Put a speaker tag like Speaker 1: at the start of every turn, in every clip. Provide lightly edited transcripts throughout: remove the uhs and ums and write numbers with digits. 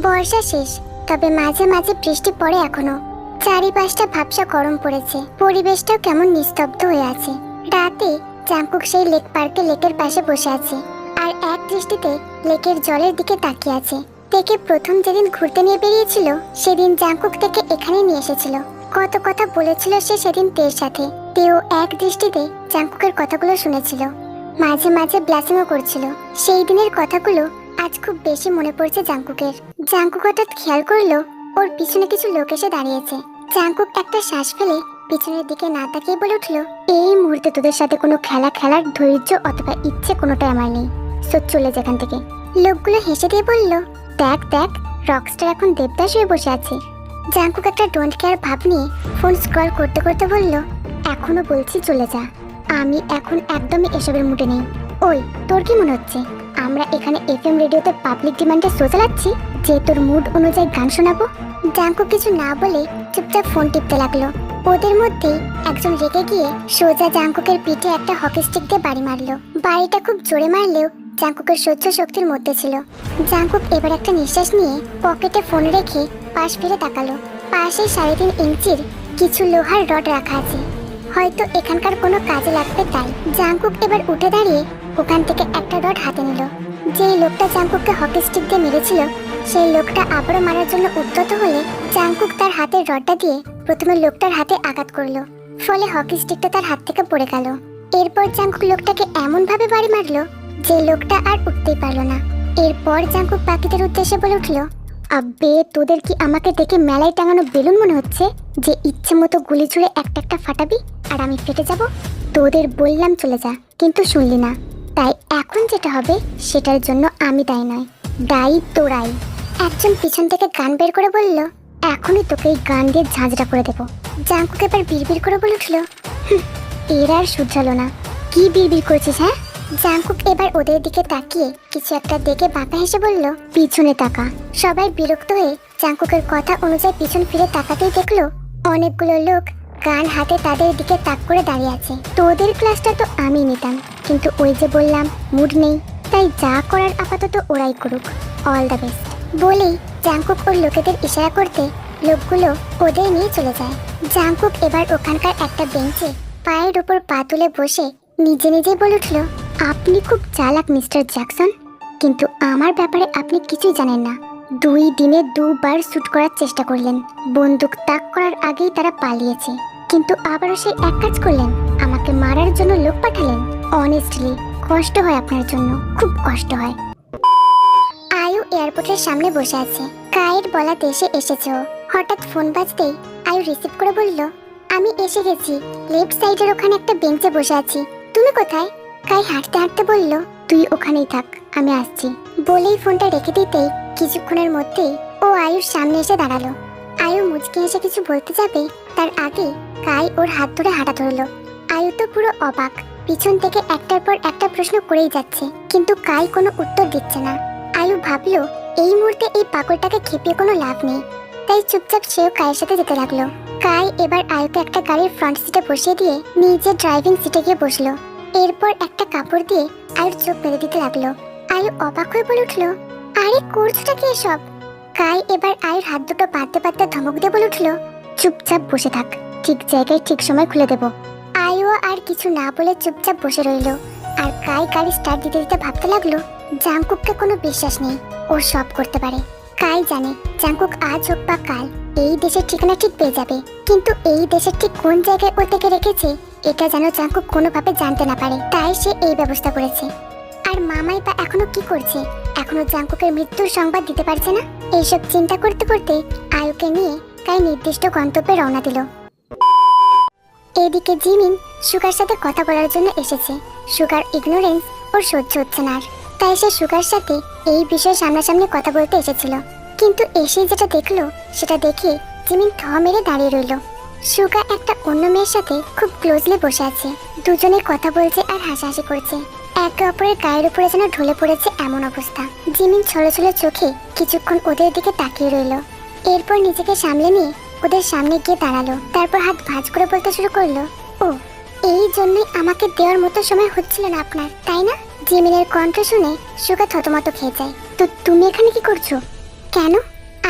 Speaker 1: বর্ষা শেষ, তবে মাঝে মাঝে বৃষ্টি পড়ে এখনো। চারিপাশটা ভাবসা গরম পড়েছে, পরিবেশটাও কেমন নিস্তব্ধ হয়ে আছে। রাতে জাংকুক সেই লেক পার্কে লেকের পাশে বসে আছে আর এক দৃষ্টিতে লেকের জলের দিকে তাকিয়ে আছে। তেকে প্রথম যেদিন ঘুরতে নিয়ে বেরিয়েছিল সেদিন জাংকুক তেকে এখানে নিয়ে এসেছিল। কত কথা বলেছিল সে সেদিন তের সাথে। তেও এক দৃষ্টিতে জাংকুকের কথাগুলো শুনেছিল, মাঝে মাঝে ব্লাসিংও করছিল। সেই দিনের কথাগুলো আজ খুব বেশি মনে পড়ছে জাংকুকের। জাংকুক হঠাৎ খেয়াল করলো ওর পিছনে কিছু লোক এসে দাঁড়িয়েছে। জাংকুক একটা শ্বাস ফেলে পিছনের দিকে না তাকিয়ে বলে উঠল, এই মুহূর্তে তোদের সাথে কোনো খেলা খেলার ধৈর্য অথবা ইচ্ছে কোনোটাই আমার নেই, সো চলে যেখান থেকে। লোকগুলো হেসে দিয়ে বলল, দেখ দেখ, রকস্টার এখন দেবদাস হয়ে বসে আছে। জাংকুক একটা ডোন্ট কেয়ার ভাব নিয়ে ফোন স্ক্রল করতে করতে বলল, এখনো বলছি চলে যা, আমি এখন একদমই এসবের মুডে নেই। ওই, তোর কি মনে হচ্ছে আমরা এখানে এফএম রেডিওতে পাবলিক ডিমান্ডে শো চালাচ্ছি যে তোর মুড অনুযায়ী গান শোনাবো? জাংকুক কিছু না বলে চুপচাপ ফোন টিপতে লাগলো। ওদের মধ্যেই একজন রেগে গিয়ে সোজা জাংকুকের পিঠে একটা হকি স্টিক দিয়ে বাড়ি মারলো। বাড়িটা খুব জোরে মারলেও জাংকুকের সহ্য শক্তির মধ্যে ছিল। জাংকুক এবার একটা নিঃশ্বাস নিয়ে পকেটে ফোন রেখে পাশ ফিরে তাকালো। পাশে 3.5 ইঞ্চির কিছু লোহার রড রাখা আছে, হয়তো এখানকার কোনো কাজে লাগবে তাই। জাংকুক এবার উঠে দাঁড়িয়ে ওখান থেকে একটা রড হাতে নিল। যেই লোকটা জাংকুককে হকি স্টিক দিয়ে মেরেছিল সেই লোকটা আবারও মারার জন্য উদ্যত হলে জাংকুক তার হাতের রডটা দিয়ে প্রথমে লোকটার হাতে আঘাত করলো, ফলে হকি স্টিকটা তার হাত থেকে পড়ে গেল। এরপর জাংকুক লোকটাকে এমন ভাবে বাড়ি মারলো যে লোকটা আর উঠতেই পারলো না। এরপর জাংকুক বাকিদের উদ্দেশ্যে বলে উঠলো, আব্বে, তোদের কি আমাকে দেখে মেলায় টাঙানো বেলুন মনে হচ্ছে যে ইচ্ছে মতো গুলি ছুড়ে একটা একটা ফাটাবি আর আমি ফেটে যাব? তোদের বললাম চলে যা, কিন্তু শুনলি না। তাই এখন যেটা হবে সেটার জন্য আমি দায়ী নয়, দায়ী তোরাই। একজন পিছন থেকে গান বের করে বলল, এখনই তোকে এই গান দিয়ে ঝাঁঝরা করে দেবো। জাংকুক এবার বিড়বিড় করে বলে উঠল, এরা আর শুধরালো না। কি বিড়বিড় করছিস হ্যাঁ? জাংকুক এবার ওদের দিকে তাকিয়ে কিছু একটা দেখে বাঁকা হেসে বলল, পিছনে তাকা। সবাই বিরক্ত হয়ে জাংকুকের কথা অনুযায়ী পিছন ফিরে তাকাতেই দেখলো অনেকগুলো লোক গান হাতে তাদের দিকে তাক করে দাঁড়িয়ে আছে। তোদের ক্লাসটা তো আমি নিতাম, কিন্তু ওই যে বললাম মুড নেই, তাই যা করার আপাতত ওরাই করুক, অল দ্য বেস্ট বলেই জাংকুক ওর লোকেদের ইশারা করতে লোকগুলো ওদের নিয়ে চলে যায়। জাংকুক এবার ওখানকার একটা বেঞ্চে পায়ের উপর পা তুলে বসে নিজে নিজেই বলে উঠল, আপনি খুব চালাক মিস্টার জ্যাকসন, কিন্তু আমার ব্যাপারে আপনি কিছুই জানেন না। 2 দিনে 2 বার শুট করার চেষ্টা করলেন, বন্দুক তাক করার আগেই তারা পালিয়েছে, কিন্তু আবারও সেই এক কাজ করলেন, আমাকে মারার জন্য লোক পাঠালেন। অনেস্টলি কষ্ট হয় আপনার জন্য, খুব কষ্ট হয়। আয়ু এয়ারপোর্টের সামনে বসে আছে। কায়ের বলা দেশে এসেছে ও। হঠাৎ ফোন বাজতেই আয়ু রিসিভ করে বলল, আমি এসে গেছি, লেফট সাইডের ওখানে একটা বেঞ্চে বসে আছি। তুমি কোথায়? কাই হাঁটতে হাঁটতে বলল, তুই ওখানেই থাক, আমি আসছি বলেই ফোনটা রেখে দিতেই কিছুক্ষণের মধ্যেই ও আয়ুর সামনে এসে দাঁড়ালো। আয়ু মুচকে এসে কিছু বলতে যাবে তার আগে কাই ওর হাত ধরে হাঁটা ধরলো। আয়ু তো পুরো অবাক, পিছন থেকে একটার পর একটা প্রশ্ন করেই যাচ্ছে, কিন্তু কাই কোনো উত্তর দিচ্ছে না। আয়ু ভাবলো এই মুহূর্তে এই পাগলটাকে খেপিয়ে কোনো লাভ নেই, তাই চুপচাপ সেও কায়ের সাথে যেতে লাগলো। কাই এবার আয়ুকে একটা গাড়ির ফ্রন্ট সিটে বসিয়ে দিয়ে নিজে ড্রাইভিং সিটে গিয়ে বসলো। এরপর একটা কাপড় দিয়ে আয়ুর চোখ বেঁধে দিতে লাগলো। আয়ু অবাক হয়ে বলে উঠলো, আরে করছোটা কি এসব? কাই এবার আয়ুর হাত দুটো বাঁধতে বাঁধতে ধমক দিয়ে বলে উঠলো, চুপচাপ বসে থাক, ঠিক জায়গায় ঠিক সময় খুলে দেবো। আয়ু আর কিছু না বলে চুপচাপ বসে রইল। আর কাই গাড়ি স্টার্ট দিতে দিতে ভাবতে লাগলো, জাংকুককে কোনো বিশ্বাস নেই, ও সব করতে পারে। কাই জানে জাংকুক আজ হোক বা কাল এই দেশের ঠিকানা ঠিক পেয়ে যাবে, কিন্তু এই দেশের ঠিক কোন জায়গায় ও থেকে রেখেছে এটা যেন জাংকুক কোনোভাবে জানতে না পারে, তাই সে এই ব্যবস্থা করেছে। আর মামাই বা এখনো কি করছে? এখনো জাংকুকের মৃত্যুর সংবাদ দিতে পারছে না। এইসব চিন্তা করতে করতে আয়ুকে নিয়ে কাই নির্দিষ্ট গন্তব্যে রওনা দিল। এদিকে জিমিন সুগার সাথে কথা বলার জন্য এসেছে। সুগার ইগনোরেন্স ওর সহ্য হচ্ছে না, তাই সে সুগার সাথে এই বিষয়ে সামনাসামনি কথা বলতে এসেছিল, কিন্তু এসে যেটা দেখলো সেটা দেখে জিমিন থ মেরে দাঁড়িয়ে রইল। সুগা একটা অন্য মেয়ের সাথে খুব ক্লোজলি বসে আছে, দুজনে কথা বলছে আর হাসাহাসি করছে, একে অপরের গায়ের উপরে যেন ঢলে পড়েছে এমন অবস্থা। জিমিন ছলো ছলো চোখে কিছুক্ষণ ওদের দিকে তাকিয়ে রইল, এরপর নিজেকে সামলে নিয়ে ওদের সামনে গিয়ে দাঁড়ালো। তারপর হাত ভাঁজ করে বলতে শুরু করলো, ও, এই জন্যই আমাকে দেওয়ার মতো সময় হচ্ছিল না আপনার, তাই না? জিমিনের কণ্ঠ শুনে সুগা থতমত খেয়ে যায়। তো তুমি এখানে কি করছো? কেন?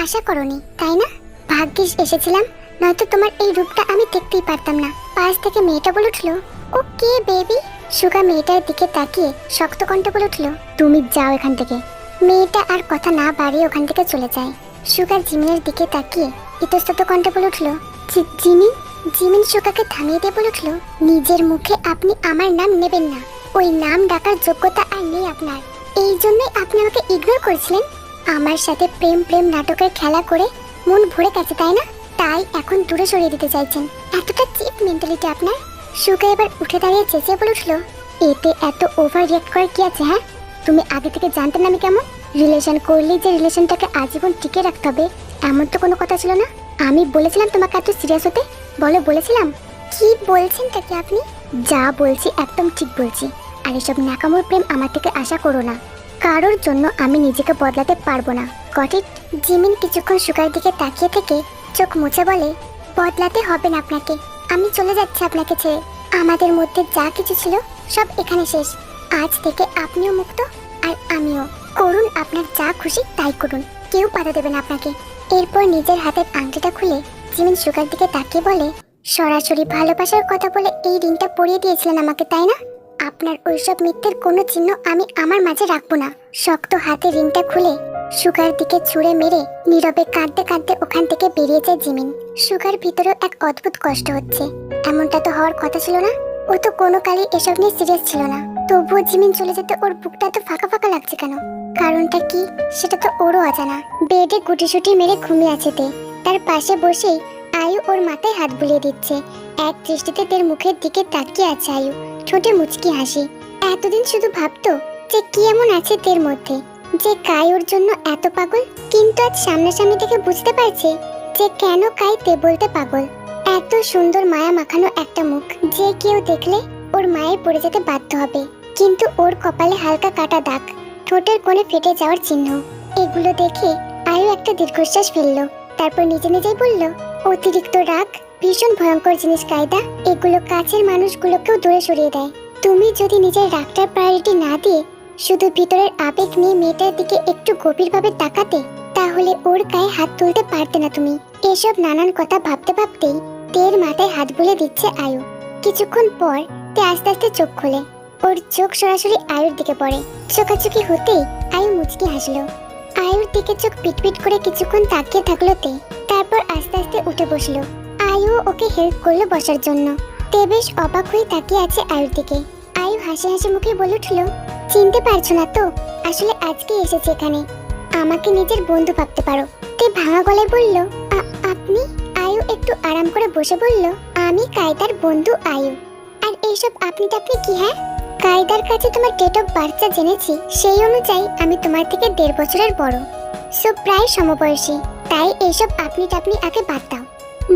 Speaker 1: আশা করনি তাই না? ভাগ্যিস এসেছিলাম, নয়তো তোমার এই রূপটা আমি দেখতেই পারতাম না। পাশ থেকে মেয়েটা বলে উঠলো, ও কে বেবি? সুগা মেয়েটার দিকে তাকিয়ে শক্ত কণ্ঠে বলে উঠলো, তুমি যাও এখান থেকে। মেয়েটা আর কথা না বাড়িয়ে ওখান থেকে চলে যায়। সুগার জিমিনের দিকে তাকিয়ে ইতস্তত কণ্ঠে বলে উঠলো, জিমিন। জিমিন সুগাকে থামিয়ে দিয়ে বলে উঠলো, নিজের মুখে আপনি আমার নাম নেবেন না। ওই নাম ডাকার যোগ্যতা আর নেই আপনার। এই জন্যই আপনি আমাকে ইগনোর করেছিলেন। আমার সাথে প্রেম প্রেম নাটকের খেলা করে মন ভরে গেছে তাই না? তাই এখন দূরে সরিয়ে দিতে চাইছেন। এতটা চিপ মেন্টালিটি আপনার। সুগা এবার উঠে দাঁড়িয়ে চেঁচিয়ে বলে উঠলো, এতে এত ওভার রিয়াক্ট করার কি আছে? হ্যাঁ, তুমি আগে থেকে জানতে না আমি কেমন? রিলেশন করলে যে রিলেশনটাকে আজীবন টিকে রাখতে হবে এমন তো কোনো কথা ছিল না। আমি বলেছিলাম তোমাকে এত সিরিয়াস হতে? বলো বলেছিলাম? কি বলছেন তাকে আপনি? যা বলছি একদম ঠিক বলছি। আর এসব ন্যাকামোর প্রেম আমার থেকে আশা করো না। কারোর জন্য আমি নিজেকে বদলাতে পারবো না। Got it? জিমিন কিছুক্ষণ সুগার দিকে তাকিয়ে থেকে চোখ মুছে বলে, বদলাতে হবে না আপনাকে। আমি চলে যাচ্ছি আপনাকে ছেড়ে। আমাদের মধ্যে যা কিছু ছিল সব এখানে শেষ। আজ থেকে আপনিও মুক্ত আর আমিও। করুন আপনার যা খুশি তাই করুন, কেউ বাধা দেবে না আপনাকে। এরপর নিজের হাতের আংটিটা খুলে জিমিন সুগার দিকে তাকিয়ে বলে, সরাসরি ভালোবাসার কথা বলে এই রিংটা পরিয়ে দিয়েছিলেন আমাকে তাই না? আপনার ওইসব মিথ্যের কোনো চিহ্ন আমি আমার মাঝে রাখবো না। শক্ত হাতে রিংটা খুলে সুগার দিকে ছুঁড়ে মেরে নীরবে কাঁদতে কাঁদতে ওখান থেকে বেরিয়ে যায় জিমিন। সুগার ভিতরেও এক অদ্ভুত কষ্ট হচ্ছে। এমনটা তো হওয়ার কথা ছিল না। ও তো কোনো কালই এসব নিয়ে সিরিয়াস ছিল না। তবুও জিমিন চলে যেতে ওর বুকটা তো ফাঁকা ফাঁকা লাগছে কেন? কারণটা কি সেটা তো ওরও অজানা। বেডে গুটিসুটি মেরে ঘুমিয়ে আছে তে। তার পাশে বসেই আয়ু ওর মাথায় হাত বুলিয়ে দিচ্ছে। এক দৃষ্টিতে তের মুখের দিকে তাকিয়ে আছে আয়ু, ঠোঁটে মুচকি হাসি। এতদিন শুধু ভাবতো যে কি এমন আছে তের মধ্যে যে কাই ওর জন্য এত পাগল, কিন্তু আজ সামনাসামনি থেকে বুঝতে পারছে যে কেন কাই তে বলতে পাগল। এত সুন্দর মায়া মাখানো একটা মুখ যে কেউ দেখলে ওর মায়ের পড়ে যেতে বাধ্য হবে। কিন্তু ওর কপালে হালকা কাটা দাগ, ঠোঁটের কোণে ফেটে যাওয়ার চিহ্ন। এগুলো দেখে আয়ু একটা দীর্ঘশ্বাস ফেললো। তারপর নিজে নিজেই বলল, অতিরিক্ত রাগ ভীষণ ভয়ঙ্কর জিনিস কায়দা। এগুলো কাছের মানুষগুলোকেও দূরে সরিয়ে দেয়। তুমি যদি নিজের রাগটার প্রায়োরিটি না দিয়ে শুধু ভিতরের আবেগ নিয়ে মেয়েটার দিকে একটু গভীরভাবে তাকাতে, তাহলে ওর গায়ে হাত তুলতে পারতে না তুমি। এসব নানান কথা ভাবতে ভাবতেই তের মাথায় হাত বুলে দিচ্ছে আয়ু। কিছুক্ষণ পর তে আস্তে আস্তে চোখ খোলে। ওর চোখ সরাসরি আয়ুর দিকে পড়ে। চোখাচোখি হতেই আয়ু মুচকি হাসলো। আয়ুর দিকে চোখ পিটপিট করে কিছুক্ষণ তাকিয়ে থাকলো তে। তারপর আস্তে আস্তে উঠে বসলো। আয়ু ওকে হেল্প করলো বসার জন্য। তে বেশ অবাক হয়ে তাকিয়ে আছে আয়ুর দিকে। আয়ু হাসি হাসি মুখে বলে উঠলো, চিনতে পারছো না তো? আসলে আজকে এসেছে এখানে। আমাকে নিজের বন্ধু ভাবতে পারো। তে ভাঙা গলায় বলল, আপনি? আয়ু একটু আরাম করে বসে বলল, আমি কায়দার বন্ধু আয়ু। আর এইসব আপনি টাপনি কি? হ্যাঁ, কায়দার কাছে তোমার ডেট অফ বার্থটা জেনেছি, সেই অনুযায়ী আমি তোমার থেকে 1.5 বছরের বড়, সো প্রায় সমবয়সী। তাই এইসব আপনি টাপনি আগে বাদ দাও।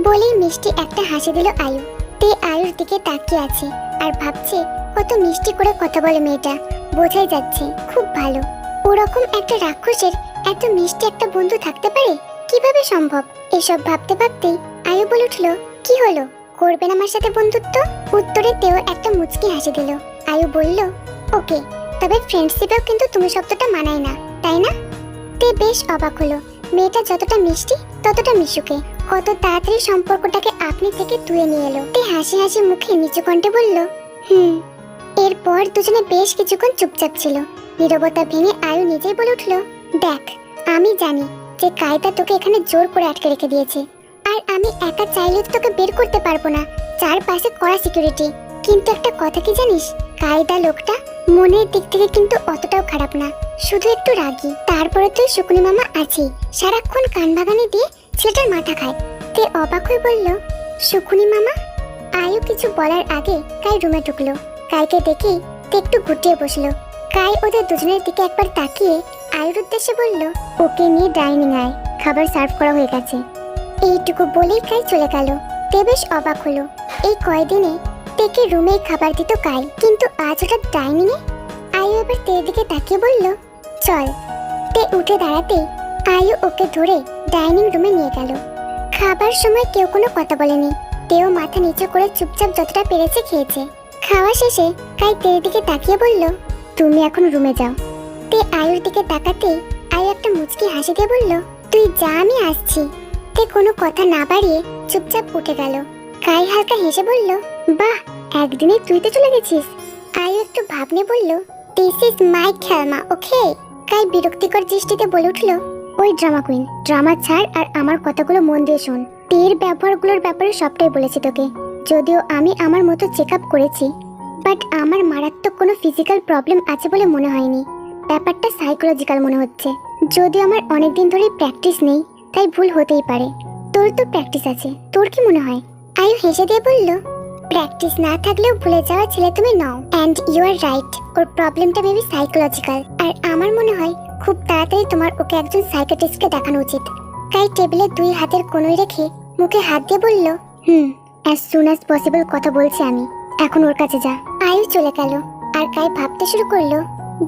Speaker 1: বলেই মিষ্টি একটা হাসি দিল আয়ু। তে আয়ুর দিকে তাকিয়ে আছে আর ভাবছে কত মিষ্টি করে কথা বলে মেয়েটা। বোঝাই যাচ্ছে খুব ভালো। ওরকম একটা রাক্ষসের এত মিষ্টি একটা বন্ধু থাকতে পারে, কিভাবে সম্ভব? এসব ভাবতে ভাবতেই আয়ু বলে উঠলো, কি হলো, করবেন আমার সাথে বন্ধুত্ব? উত্তরে তেও একটা মুচকি হাসি দিল। আয়ু বলল, ওকে, তবে ফ্রেন্ডশিপেও কিন্তু তুমি শব্দটা মানায় না, তাই না? তে বেশ অবাক হলো। মেয়েটা যতটা মিষ্টি ততটা মিশুকে। কত তাড়াতাড়ি সম্পর্কটাকে আপনি থেকে তুলে নিয়ে এলো। তে হাসি হাসি মুখে নিচু কণ্ঠে বলল, এরপর দুজনে বেশ কিছুক্ষণ চুপচাপ ছিল। নীরবতা ভেঙে আয়ু নিজেই বলে উঠল, দেখ, আমি জানি যে কায়দা তোকে এখানে জোর করে আটকে রেখে দিয়েছে। আর আমি একা চাইলে তো তোকে বের করতে পারবো না, চারপাশে কড়া সিকিউরিটি। কিন্তু একটা কথা কি জানিস, কায়দা লোকটা মনের দিক থেকে কিন্তু অতটাও খারাপ না, শুধু একটু রাগী। তারপরে তুই শুকুনি মামা আছেই, সারাক্ষণ কান ভাগানি দিয়ে ছেলেটার মাথা খায়। তে অবাক হয়ে বলল, শুকুনি মামা? আয়ু কিছু বলার আগে কাই রুমে ঢুকলো। কাইকে দেখেই তে একটু গুটিয়ে বসলো। কাই ওদের দুজনের দিকে একবার তাকিয়ে আয়ুর উদ্দেশ্যে বলল, ওকে নিয়ে ডাইনিং আয়, খাবার সার্ভ করা হয়ে গেছে। এইটুকু বলেই কাই চলে গেল। তে বেশ অবাক হলো। এই কয়দিনে তেকে রুমে খাবার দিত কাই, কিন্তু আজ হঠাৎ ডাইনিং এ। আয়ু এবার তের দিকে তাকিয়ে বলল, চল। তে উঠে দাঁড়াতেই আয়ু ওকে ধরে ডাইনিং রুমে নিয়ে গেল। খাবার সময় কেউ কোনো কথা বলেনি। তেও মাথা নিচু করে চুপচাপ যতটা পেরেছে খেয়েছে। খাওয়া শেষে কাই তের দিকে তাকিয়ে বলল, তুমি এখন রুমে যাও। তে আয়ুর দিকে তাকাতেই আয়ু একটা মুচকি হাসি দিয়ে বলল, তুই যা, আমি আসছি। তে কোনো কথা না বাড়িয়ে চুপচাপ উঠে গেল। কাই হালকা হেসে বলল, বাহ, একদিনে তুই তো চলে গেছিস। আয়ু একটু ভাব নিয়ে বলল, দিস ইজ মাই খেলনা, ওকে। কাই বিরক্তিকর দৃষ্টিতে বলে উঠল, ওই ড্রামা কুইন, ড্রামা ছাড় আর আমার কথাগুলো মন দিয়ে শোন। তের ব্যবহারগুলোর ব্যাপারে সবটাই বলেছি তোকে। যদিও আমি আমার মতো চেক আপ করেছি, বাট আমার মারাত্মক কোনো ফিজিক্যাল প্রবলেম আছে বলে মনে হয়নি। ব্যাপারটা সাইকোলজিক্যাল মনে হচ্ছে। যদিও আমার অনেকদিন ধরে প্র্যাকটিস নেই, তাই ভুল হতেই পারে। তোর তো প্র্যাকটিস আছে, তোর কি মনে হয়? আয়ু হেসে দিয়ে বলল, প্র্যাকটিস না থাকলেও ভুলে যাওয়া ছেলে তুমি নও, অ্যান্ড ইউ আর রাইট। ওর প্রবলেমটা মেবি সাইকোলজিক্যাল, আর আমার মনে হয় খুব তাড়াতাড়ি তোমার ওকে একজন সাইকিয়াট্রিস্টকে দেখানো উচিত। কাই টেবিলে 2 হাতের কোণয় রেখে মুখে হাত দিয়ে বলল, অ্যাজ সুন অ্যাজ পসিবল কথা বলছি আমি, এখন ওর কাছে যা। আয়ু চলে গেল, আর কাই ভাবতে শুরু করলো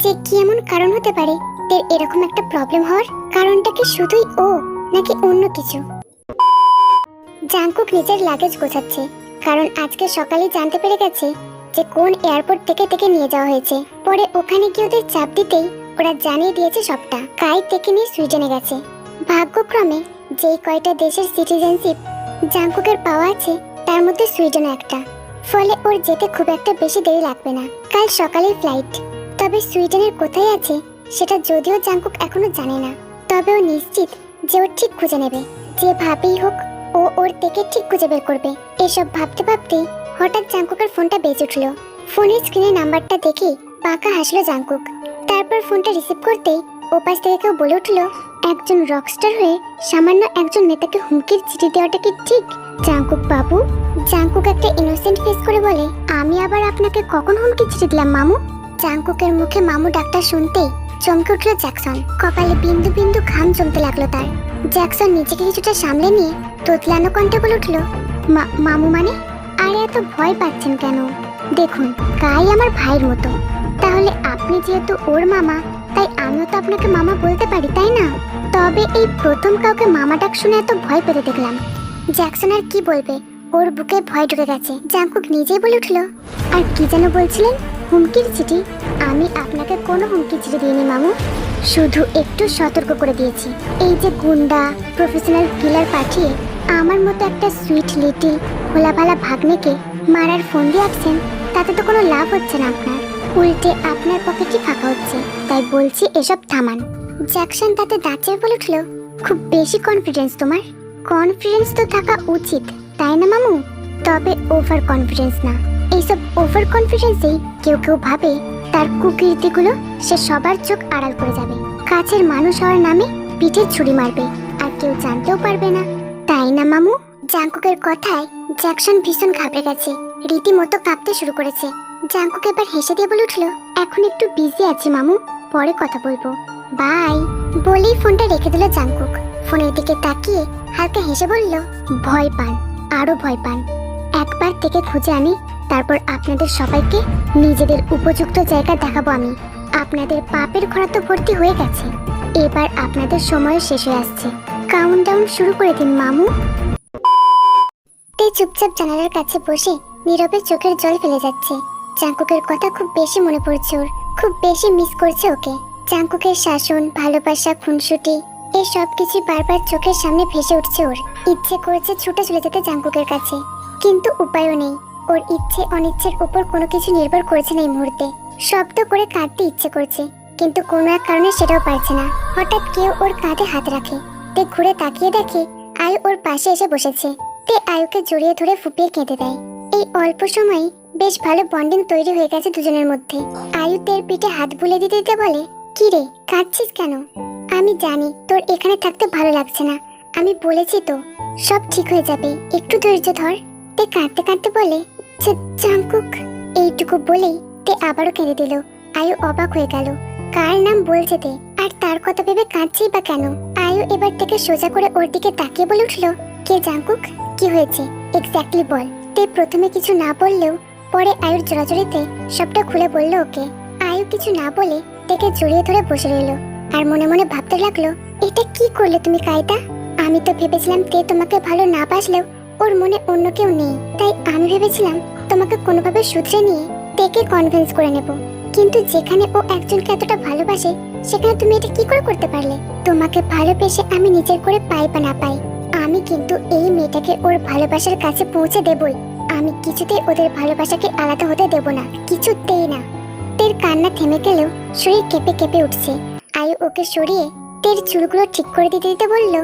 Speaker 1: যে কি এমন কারণ হতে পারে তের এরকম একটা প্রবলেম হওয়ার। কারণটা কি শুধুই ও, নাকি অন্য কিছু? জাংকুক নিজের লাগেজ গোছাচ্ছে, কারণ আজকে সকালেই জানতে পেরে গেছে যে কোন এয়ারপোর্ট থেকে থেকে নিয়ে যাওয়া হয়েছে। পরে ওখানে গিয়ে ওদের চাপ দিতেই ওরা জানিয়ে দিয়েছে সবটা। কাই থেকে নিয়ে সুইডেনে গেছে। ভাগ্যক্রমে যেই কয়টা দেশের সিটিজেনশিপ জাংকুকের পাওয়া আছে, তার মধ্যে সুইডেনও একটা। ফলে ওর যেতে খুব একটা বেশি দেরি লাগবে না। কাল সকালেই ফ্লাইট। তবে সুইডেনের কোথায় আছে সেটা যদিও জাংকুক এখনো জানে না, তবে ও নিশ্চিত যে ও ঠিক খুঁজে নেবে। যেভাবেই হোক ও ওর থেকে ঠিক খুঁজে বের করবে। এসব ভাবতে ভাবতেই হঠাৎ জাংকুকের ফোনটা বেজে উঠল। ফোনের স্ক্রিনে নাম্বারটা দেখে পাকা হাসলো জাংকুক। তারপর ফোনটা রিসিভ করতেই ওপাশ থেকে কেউ বলে উঠল, একজন রকস্টার হয়ে সামান্য একজন নেতাকে হুমকির চিঠি দেওয়াটা কি ঠিক? জাংকুক বাবু। জাংকুক একটা ইনোসেন্ট ফেস করে বলে, আমি আবার আপনাকে কখন হুমকি চিঠি দিলাম মামু? জাংকুকের মুখে মামু ডাকটা শুনতেই চমকে উঠল জ্যাকসন। কপালে বিন্দু বিন্দু ঘাম জমতে লাগলো তার। জ্যাকসন নিজেকে কিছুটা সামলে নিয়ে তোতলানো কণ্ঠে বলে উঠল, মামু মানে? আরে এত ভয় পাচ্ছেন কেন? দেখুন, কাই আমার ভাইয়ের মতো। তাহলে আপনি যেহেতু ওর মামা, তাই আমিও তো আপনাকে মামা বলতে পারি, তাই না? তবে এই প্রথম কাউকে মামা ডাক শুনে এত ভয় পেতে দেখলাম। জ্যাকসন আর কি বলবে, ওর বুকে ভয় ঢুকে গেছে। জাংকুক নিজেই বলে উঠল, আর কি যেন বলছিলেন? হুমকির চিঠি? আমি আপনাকে কোনো হুমকির চিঠি দিইনি মামু, শুধু একটু সতর্ক করে দিয়েছি। এই যে গুন্ডা প্রফেশনাল কিলার পাঠিয়ে আমার মতো একটা সুইট লিটিল ভোলাভালা ভাগ্নেকে মারার ফোন দিয়ে আসছেন, তাতে তো কোনো লাভ হচ্ছে না আপনার, উল্টে আপনার পকেটই ফাঁকা হচ্ছে। তাই বলছি এসব থামান। জ্যাকসন তাতে দাঁড়িয়ে বলে উঠল, খুব বেশি কনফিডেন্স তোমার। কনফিডেন্স তো থাকা উচিত, তাই না মামু? তবে ওভার কনফিডেন্স না। এইসব ওভার কনফিডেন্সেই কেউ কেউ ভাবে তার কুকীর্তিগুলো সে সবার চোখ আড়াল করে যাবে, কাছের মানুষ হওয়ার নামে পিঠে ছুরি মারবে, আর কেউ জানতেও পারবে না, তাই না মামু? জাংকুকের কথায় জ্যাকসন ভীষণ ঘাবড়ে গেছে, রীতিমতো কাঁপতে শুরু করেছে। জাংকুক এবার হেসে দিয়ে বলে উঠল, এখন একটু বিজি আছি মামু, পরে কথা বলবো, বাই। বলেই ফোনটা রেখে দিল জাংকুক। ফোনের দিকে তাকিয়ে হালকা হেসে বলল, ভয় পান, আরো ভয় পান। একবার থেকে খুঁজে আনি, তারপর আপনাদের সবাইকে নিজেদের উপযুক্ত জায়গা দেখাবো আমি। আপনাদের পাপের ঘোড়া তো ভর্তি হয়ে গেছে, এবার আপনাদের সময় শেষ হয়ে আসছে। কাউন্টডাউন শুরু করে দিন মামু। তে চুপচাপ জানালার কাছে বসে নীরবে চোখের জল ফেলে যাচ্ছে। জাংকুকের কথা খুব বেশি মনে পড়ছে ওর, খুব বেশি মিস করছে ওকে। জাংকুকের শাসন, ভালোবাসা, খুনসুটি, এই সব কিছু বারবার চোখের সামনে ভেসে উঠছে ওর। ইচ্ছে করেছে ছুটে চলে যেতে জাংকুকের কাছে, কিন্তু উপায়ও নেই। ওর ইচ্ছে অনিচ্ছের উপর কোনো কিছু নির্ভর করছে না এই মুহূর্তে। শব্দ করে কাঁদতে ইচ্ছে করছে, কিন্তু কোনো এক কারণে সেটাও পারছে না। হঠাৎ কেউ ওর কাঁধে হাত রাখে। তে ঘুরে তাকিয়ে দেখে আয়ু ওর পাশে এসে বসেছে। তে আয়ুকে জড়িয়ে ধরে ফুপিয়ে কেঁদে দেয়। এই অল্প সময়ে বেশ ভালো বন্ডিং তৈরি হয়ে গেছে দুজনের মধ্যে। আয়ু তের পিঠে হাত বুলে দিতে দিতে বলে, কি রে, কাঁদছিস কেন? আমি জানি তোর এখানে থাকতে ভালো লাগছে না, আমি বলেছি তো সব ঠিক হয়ে যাবে, একটু ধৈর্য ধর। তে কাঁদতে কাঁদতে বলে, জাংকুক। এইটুকু বলেই তে আবারও কেঁদে দিল। আয়ু অবাক হয়ে গেল, কার নাম বলছে তে, আর তার কথা ভেবে কাঁদছেই বা কেন? আয়ু এবার থেকে সোজা করে ওর দিকে তাকিয়ে বলে উঠল, কে জাংকুক, কি হয়েছে এক্স্যাক্টলি বল। তে প্রথমে কিছু না বললেও পরে আয়ুর জোরাজোরিতে সবটা খুলে বলল ওকে। আয়ু কিছু না বলে তেকে জড়িয়ে ধরে বসে রইল, আর মনে মনে ভাবতে লাগলো, এটা কি করলে তুমি কায়দা? আমি তো ভেবেছিলাম তে তোমাকে ভালো না বাসলেও ওর মনে অন্য কেউ নেই, তাই আমি ভেবেছিলাম তোমাকে কোনোভাবে শুধরে নিয়ে তেকে কনভিন্স করে নেব। কিন্তু যেখানে ও একজনকে এতটা ভালোবাসে সেখানে তুমি এটা কি করে করতে পারলে? তোমাকে ভালোবেসে আমি নিজের করে পাই বা না পাই, আমি কিন্তু এই মেয়েটাকে ওর ভালোবাসার কাছে পৌঁছে দেবই। আমি কিছুতেই ওদের ভালোবাসাকে আলাদা হতে দেব না, কিছুতেই না। তের কান্না থেমে গেলেও শরীর কেঁপে কেঁপে উঠছে। আয়ু ওকে সরিয়ে তের চুলগুলো ঠিক করে দিতে দিতে বলল,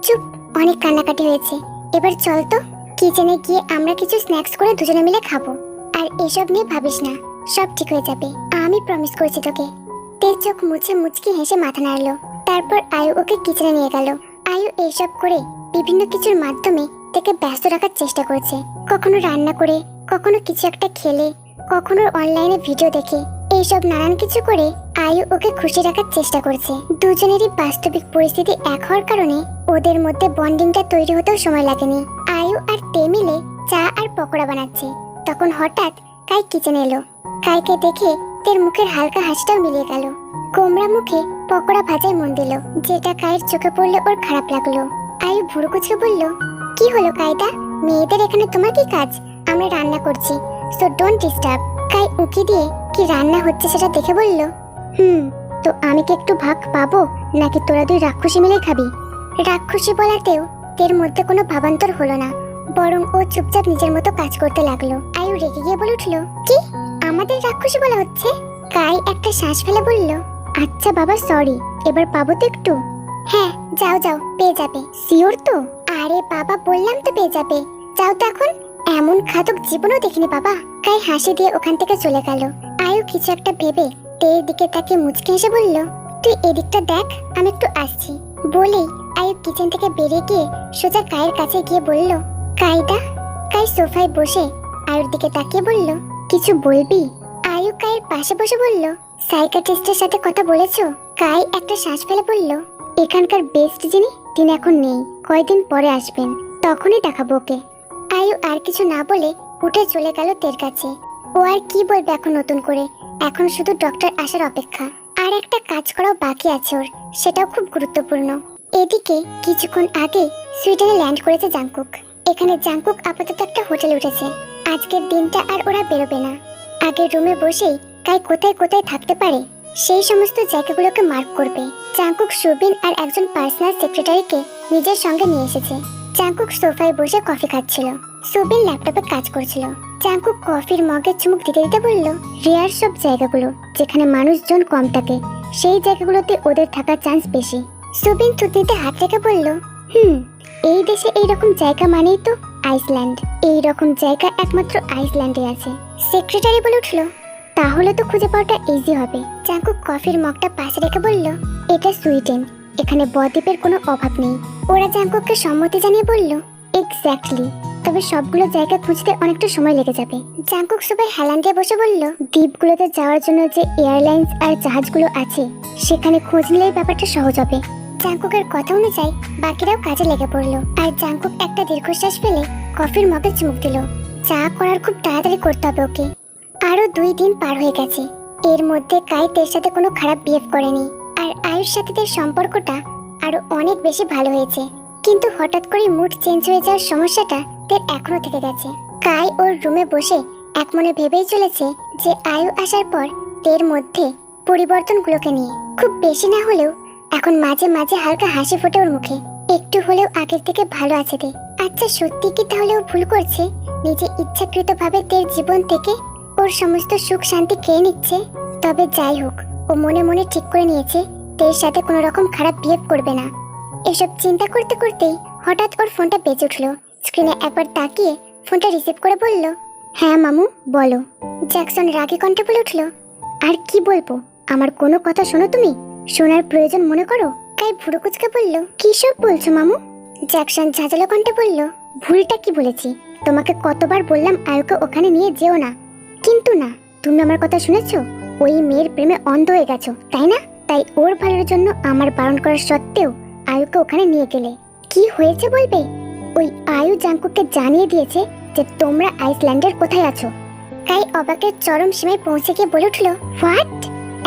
Speaker 1: চুপ, অনেক কান্নাকাটি হয়েছে, এবার চল তো। কিচেনে গিয়ে আমরা কিছু স্ন্যাক্স করে দুজনে মিলে খাবো। আর এসব নিয়ে ভাবিস না, সব ঠিক হয়ে যাবে, আমি প্রমিস করছি তোকে। তের চোখ মুছে মুচকি হেসে মাথা নাড়লো। তারপর আয়ু ওকে কিচেনে নিয়ে গেল। আয়ু এইসব করে বিভিন্ন কিছুর মাধ্যমে তাকে ব্যস্ত রাখার চেষ্টা করছে। কখনো রান্না করে, কখনো কিছু একটা খেলে, কখনো অনলাইনে ভিডিও দেখে, এইসব নানান কিছু করে আয়ু ওকে খুশি রাখার চেষ্টা করছে। দুজনেরই বাস্তবিক পরিস্থিতি এক হওয়ার কারণে ওদের মধ্যে বন্ডিংটা তৈরি হতেও সময় লাগেনি। আয়ু আর তে মিলে চা আর পকোড়া বানাচ্ছে। তখন হঠাৎ কাই কিচেনে এলো। কাইকে দেখে তের মুখের হালকা হাসিটাও মিলিয়ে গেল। গোমরা মুখে পকোড়া ভাজায় মন দিল, যেটা কায়ের চোখে পড়লে ওর খারাপ লাগলো। আয়ু ভুরু কুচকে বলল, কি হলো কায়দা, মেয়েদের এখানে তোমার কি কাজ? আমরা রান্না করছি, সো ডোন্ট ডিস্টার্ব। কাই উকি দিয়ে কি রান্না হচ্ছে সেটা দেখে বলল, তো আমি কি একটু ভাগ পাবো, নাকি তোরা দুই রাক্ষসী মিলে খাবি? রাক্ষসী বলাতেও তের মধ্যে কোনো ভাবান্তর হলো না, বরং ও চুপচাপ নিজের মতো কাজ করতে লাগলো। আয়ু রেগে গিয়ে বলে উঠল, কি আমাদের রাক্ষসী বলা হচ্ছে? কাই একটা শ্বাস ফেলে বলল, আচ্ছা বাবা সরি, এবার পাবো তো একটু? হ্যাঁ যাও যাও, পেয়ে যাবে। শিওর তো? আরে বাবা বললাম তো পেয়ে যাবে, যাও তো এখন। এমন খাদক জীবনও দেখিনি বাবা। কাই হাসি দিয়ে ওখান থেকে চলে গেল। আয়ু কিছু একটা ভেবে তের দিকে তাকে মুচকে হেসে বলল, তুই এদিকটা দেখ, আমি একটু আসছি। বলেই আয়ু কিচেন থেকে বেরিয়ে গিয়ে সোজা কায়ের কাছে গিয়ে বলল, কায়দা। কাই সোফায় বসে আয়ুর দিকে তাকিয়ে বলল, কিছু বলবি? আয়ু কায়ের পাশে বসে বলল, সাইকিয়াট্রিস্টের সাথে কথা বলেছো? কাই একটা শ্বাস ফেলে বলল, এখানকার বেস্ট যিনি তিনি এখন নেই, কয়েকদিন পরে আসবেন, তখনই দেখাবো ওকে। আয়ু আর কিছু না বলে উঠে চলে গেল তের কাছে। ও আর কি বলবে এখন নতুন করে, এখন শুধু ডক্টর আসার অপেক্ষা। আর একটা কাজ করাও বাকি আছে ওর, সেটাও খুব গুরুত্বপূর্ণ। এদিকে কিছুক্ষণ আগে সুইডেনে ল্যান্ড করেছে জাংকুক। এখানে জাংকুক আপাতত একটা হোটেলে উঠেছে। আজকের দিনটা আর ওরা বেরোবে না। আগের রুমে বসেই কাই কোথায় কোথায় থাকতে পারে সেই সমস্ত জায়গাগুলোকে মার্ক করবে। জাংকুক সুবিন আর একজন পার্সোনাল সেক্রেটারিকে নিজের সঙ্গে নিয়ে এসেছে। জাংকুক সোফায় বসে কফি খাচ্ছিল, সুবিন ল্যাপটপে কাজ করছিল। জাংকুক কফির মগে চুমুক দিতে দিতে বলল, রেয়ার সব জায়গাগুলো যেখানে মানুষজন কম থাকে, সেই জায়গাগুলোতে ওদের থাকার চান্স বেশি। সুবিন থুতনিতে হাত রেখে বলল, এই দেশে এইরকম জায়গা মানেই তো আইসল্যান্ড। এই রকম জায়গা একমাত্র আইসল্যান্ডে আছে। সেক্রেটারি বলে উঠল, তাহলে তো খুঁজে পাওয়াটা ইজি হবে। জাংকুক কফির মগটা পাশে রেখে বলল, এটা সুইডেন, এখানে বদ্বীপের কোনো অভাব নেই। ওরা জাংকুককে সম্মতি জানিয়ে বলল, এক্স্যাক্টলি, তবে সবগুলো জায়গা খুঁজতে অনেকটা সময় লেগে যাবে। জাংকুক সবাই হেলান দিয়ে বসে বলল, দ্বীপগুলোতে যাওয়ার জন্য যে এয়ারলাইন্স আর জাহাজগুলো আছে সেখানে খোঁজ নিলেই ব্যাপারটা সহজ হবে। জাংকুকের কথা অনুযায়ী বাকিরাও কাজে লেগে পড়লো। আর জাংকুক একটা দীর্ঘশ্বাস ফেলে কফির মগে চুমুক দিল। চা করার খুব তাড়াতাড়ি করতে হবে ওকে। আরো 2 দিন পার হয়ে গেছে। এর মধ্যে কাই তের সাথে কোনো খারাপ বিহেভ করেনি, আর আয়ুর সাথে তের সম্পর্কটা আরো অনেক বেশি ভালো হয়েছে। কিন্তু হঠাৎ করে মুড চেঞ্জ হয়ে যাওয়ার সমস্যাটা তের এখনো থেকে গেছে। কাই ওর রুমে বসে একমনে ভেবেই চলেছে যে আয়ু আসার পর তের মধ্যে পরিবর্তনগুলোকে নিয়ে। খুব বেশি না হলেও এখন মাঝে মাঝে হালকা হাসি ফোটে ওর মুখে, একটু হলেও আগের থেকে ভালো আছে তে। আচ্ছা সত্যি কি তাহলে ও ভুল করছে, নিজে ইচ্ছাকৃতভাবে তের জীবন থেকে ওর সমস্ত সুখ শান্তি খেয়ে নিচ্ছে? তবে যাই হোক, ও মনে মনে ঠিক করে নিয়েছে তের সাথে কোনো রকম খারাপ বিহেভ করবে না। এসব চিন্তা করতে করতেই হঠাৎ ওর ফোনটা বেজে উঠলো। স্ক্রিনে একবার তাকিয়ে ফোনটা রিসিভ করে বলল, হ্যাঁ মামু বলো। জ্যাকসন রাগী কণ্ঠে বলে উঠলো, আর কি বলবো, আমার কোনো কথা শোনো তুমি, শোনার প্রয়োজন মনে করো। কাই ভুরু কুচকে বলল, কি সব বলছো মামু? জ্যাকসন ঝাঁঝালো কণ্ঠে বলল, ভুলটা কি বলেছি? তোমাকে কতবার বললাম আয়ুকে ওখানে নিয়ে যেও না, কিন্তু না, তুমি আমার কথা শুনেছো? ওই মেয়ের প্রেমে অন্ধ হয়ে গেছো তাই না? তাই ওর ভালোর জন্য আমার বারণ করার সত্ত্বেও আয়ুকে ওখানে নিয়ে গেলে। কি হয়েছে বলবে? ওই আয়ু জাংকুককে জানিয়ে দিয়েছে যে তোমরা আইসল্যান্ডের কোথায় আছো। কাই অবাকের চরম সীমায় পৌঁছে গিয়ে বলে উঠলো, হোয়াট?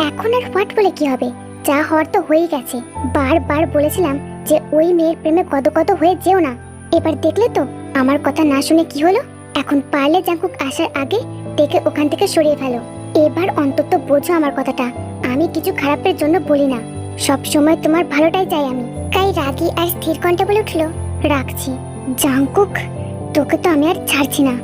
Speaker 1: এখন আর হোয়াট বলে কি হবে, যা হওয়ার তো হয়ে গেছে। বারবার বলেছিলাম যে ওই মেয়ের প্রেমে কত হয়ে যেও না। এবার দেখলে তো আমার কথা না শুনে কি হলো। এখন পারলে জাংকুক আসার আগে দেখে ওখান থেকে সরিয়ে ফেলো। এবার অন্তত বোঝো আমার কথাটা, আমি কিছু খারাপের জন্য বলি না, সব সময় তোমার ভালোটাই চাই আমি। কাই রাগী আর স্থির কণ্ঠে বলে উঠলো, রাখছি। জাংকুক, তোকে তো আমি আর ছাড়ছি না।